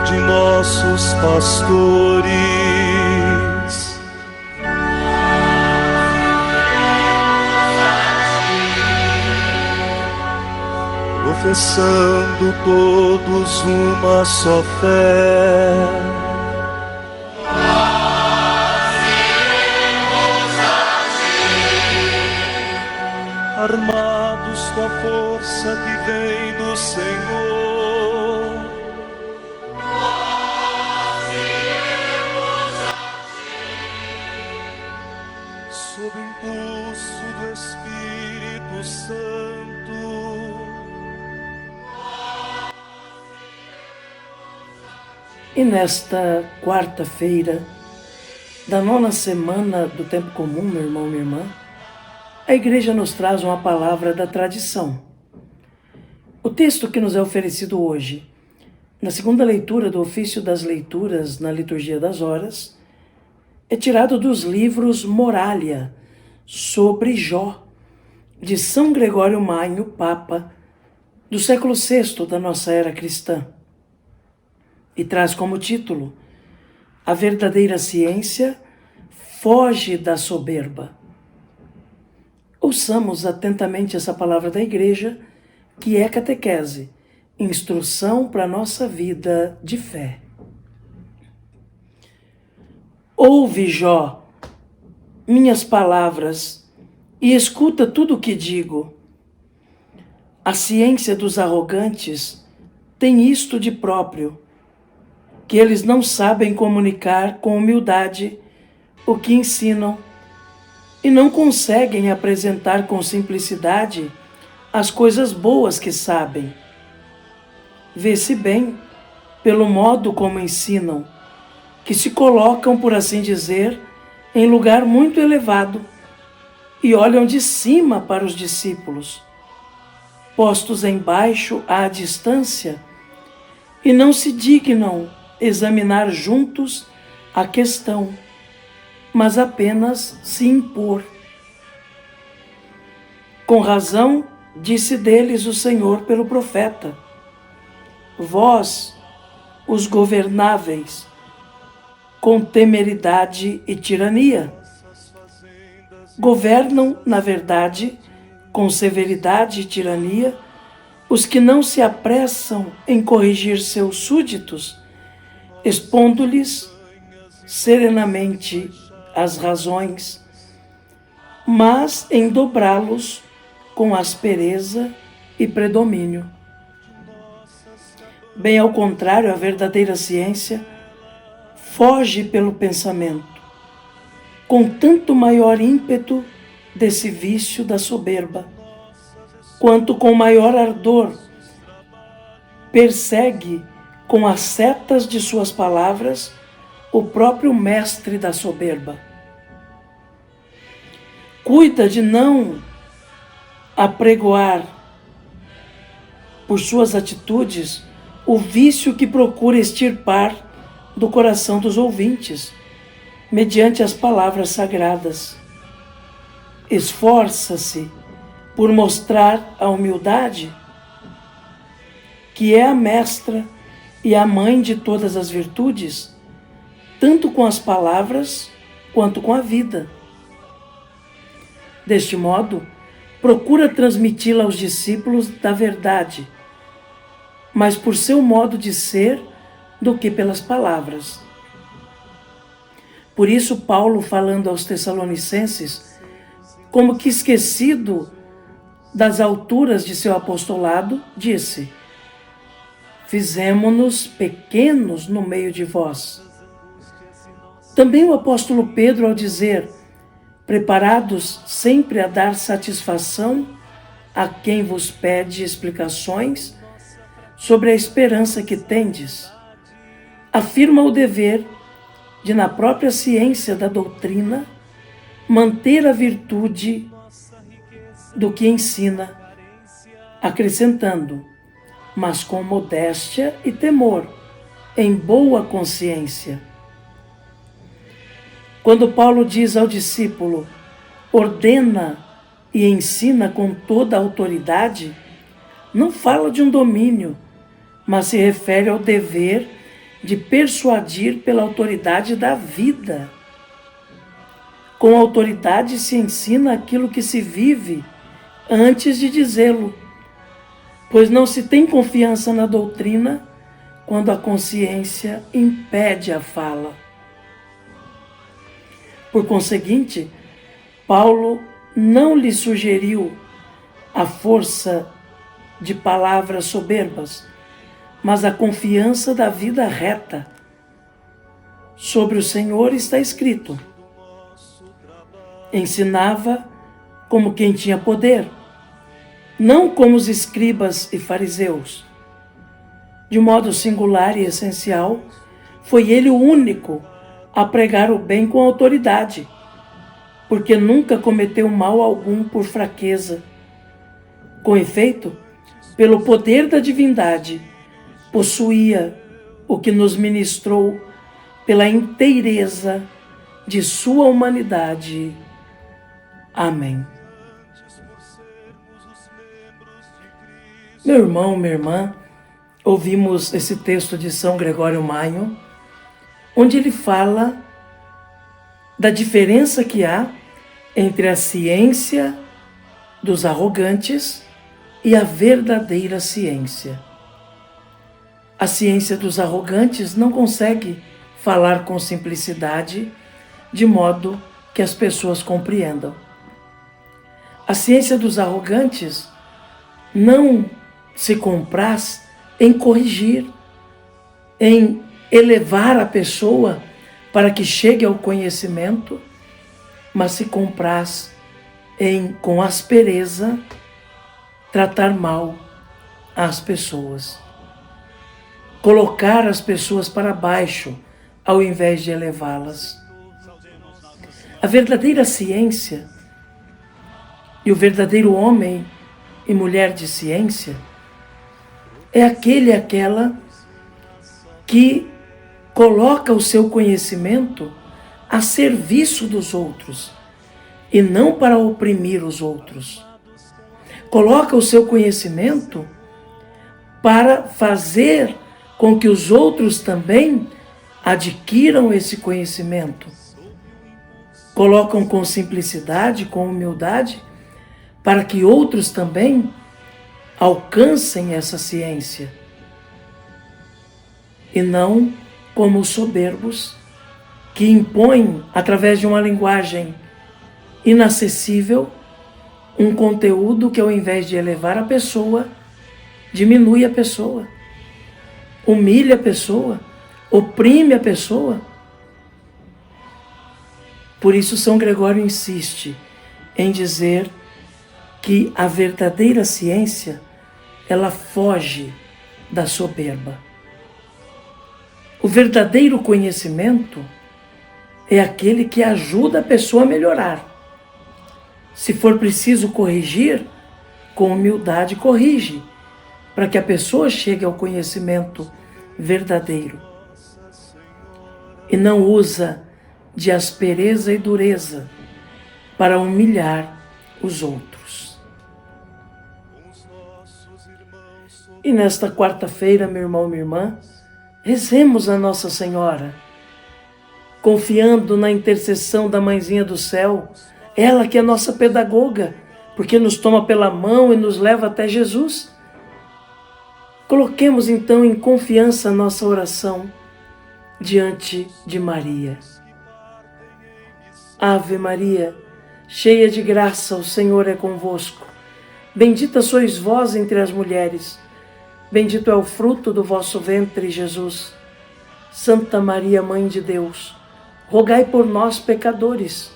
de nossos pastores. Professando todos uma só fé, armados com a força que vem do Senhor. Nós iremos a ti, sob o impulso do Espírito Santo. E nesta quarta-feira da 9ª semana do tempo comum, meu irmão, minha irmã, a igreja nos traz uma palavra da tradição. O texto que nos é oferecido hoje, na segunda leitura do ofício das leituras na liturgia das horas, é tirado dos livros Moralia, sobre Jó, de São Gregório Magno, Papa, do século VI da nossa era cristã. E traz como título: A verdadeira ciência foge da soberba. Ouçamos atentamente essa palavra da igreja, que é catequese, instrução para a nossa vida de fé. Ouve, Jó, minhas palavras, e escuta tudo o que digo. A ciência dos arrogantes tem isto de próprio, que eles não sabem comunicar com humildade o que ensinam e não conseguem apresentar com simplicidade as coisas boas que sabem. Vê-se bem, pelo modo como ensinam, que se colocam, por assim dizer, em lugar muito elevado e olham de cima para os discípulos, postos embaixo à distância, e não se dignam examinar juntos a questão, mas apenas se impor. Com razão, disse deles o Senhor pelo profeta: vós, os governáveis, com temeridade e tirania, governam, na verdade, com severidade e tirania, os que não se apressam em corrigir seus súditos, expondo-lhes serenamente as razões, mas em dobrá-los com aspereza e predomínio. Bem ao contrário, a verdadeira ciência foge pelo pensamento, com tanto maior ímpeto desse vício da soberba, quanto com maior ardor persegue com as setas de suas palavras o próprio mestre da soberba. Cuida de não apregoar por suas atitudes o vício que procura extirpar do coração dos ouvintes, mediante as palavras sagradas. Esforça-se por mostrar a humildade, que é a mestra e a mãe de todas as virtudes, tanto com as palavras quanto com a vida. Deste modo, procura transmiti-la aos discípulos da verdade, mas por seu modo de ser do que pelas palavras. Por isso, Paulo, falando aos Tessalonicenses, como que esquecido das alturas de seu apostolado, disse: fizemo-nos pequenos no meio de vós. Também o apóstolo Pedro, ao dizer: preparados sempre a dar satisfação a quem vos pede explicações sobre a esperança que tendes, afirma o dever de, na própria ciência da doutrina, manter a virtude do que ensina, acrescentando: mas com modéstia e temor, em boa consciência. Quando Paulo diz ao discípulo: ordena e ensina com toda a autoridade, não fala de um domínio, mas se refere ao dever de persuadir pela autoridade da vida. Com autoridade se ensina aquilo que se vive antes de dizê-lo, pois não se tem confiança na doutrina quando a consciência impede a fala. Por conseguinte, Paulo não lhe sugeriu a força de palavras soberbas, mas a confiança da vida reta. Sobre o Senhor está escrito: ensinava como quem tinha poder, não como os escribas e fariseus. De modo singular e essencial, foi ele o único a pregar o bem com autoridade, porque nunca cometeu mal algum por fraqueza. Com efeito, pelo poder da divindade, possuía o que nos ministrou pela inteireza de sua humanidade. Amém. Meu irmão, minha irmã, ouvimos esse texto de São Gregório Magno, onde ele fala da diferença que há entre a ciência dos arrogantes e a verdadeira ciência. A ciência dos arrogantes não consegue falar com simplicidade, de modo que as pessoas compreendam. A ciência dos arrogantes não se compraz em corrigir, em elevar a pessoa para que chegue ao conhecimento, mas se compraz em, com aspereza, tratar mal as pessoas. Colocar as pessoas para baixo, ao invés de elevá-las. A verdadeira ciência e o verdadeiro homem e mulher de ciência é aquele e aquela que coloca o seu conhecimento a serviço dos outros e não para oprimir os outros. Coloca o seu conhecimento para fazer com que os outros também adquiram esse conhecimento. Colocam com simplicidade, com humildade, para que outros também alcancem essa ciência. E não como os soberbos, que impõem, através de uma linguagem inacessível, um conteúdo que, ao invés de elevar a pessoa, diminui a pessoa, humilha a pessoa, oprime a pessoa. Por isso São Gregório insiste em dizer que a verdadeira ciência, ela foge da soberba. O verdadeiro conhecimento é aquele que ajuda a pessoa a melhorar. Se for preciso corrigir, com humildade corrige, para que a pessoa chegue ao conhecimento verdadeiro. E não usa de aspereza e dureza para humilhar os outros. E nesta quarta-feira, meu irmão, minha irmã, rezemos a Nossa Senhora, confiando na intercessão da Mãezinha do Céu, ela que é nossa pedagoga, porque nos toma pela mão e nos leva até Jesus. Coloquemos então em confiança a nossa oração diante de Maria. Ave Maria, cheia de graça, o Senhor é convosco. Bendita sois vós entre as mulheres, bendito é o fruto do vosso ventre, Jesus. Santa Maria, Mãe de Deus, rogai por nós, pecadores,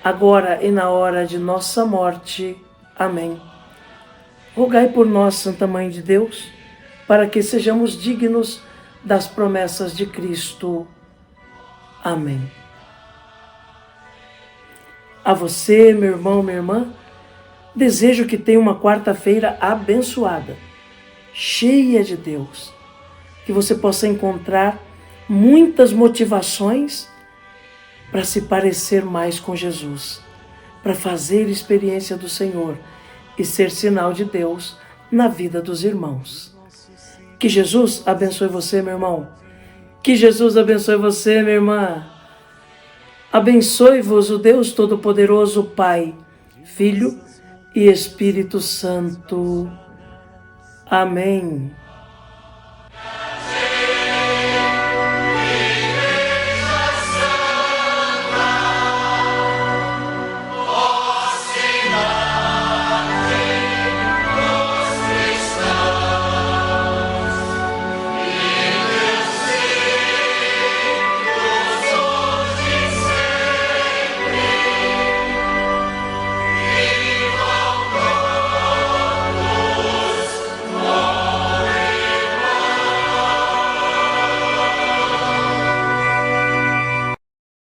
agora e na hora de nossa morte. Amém. Rogai por nós, Santa Mãe de Deus, para que sejamos dignos das promessas de Cristo. Amém. A você, meu irmão, minha irmã, desejo que tenha uma quarta-feira abençoada, cheia de Deus, que você possa encontrar muitas motivações para se parecer mais com Jesus, para fazer experiência do Senhor e ser sinal de Deus na vida dos irmãos. Que Jesus abençoe você, meu irmão, Que Jesus abençoe você, minha irmã. Abençoe-vos o Deus Todo-Poderoso, Pai, Filho e Espírito Santo. Amém.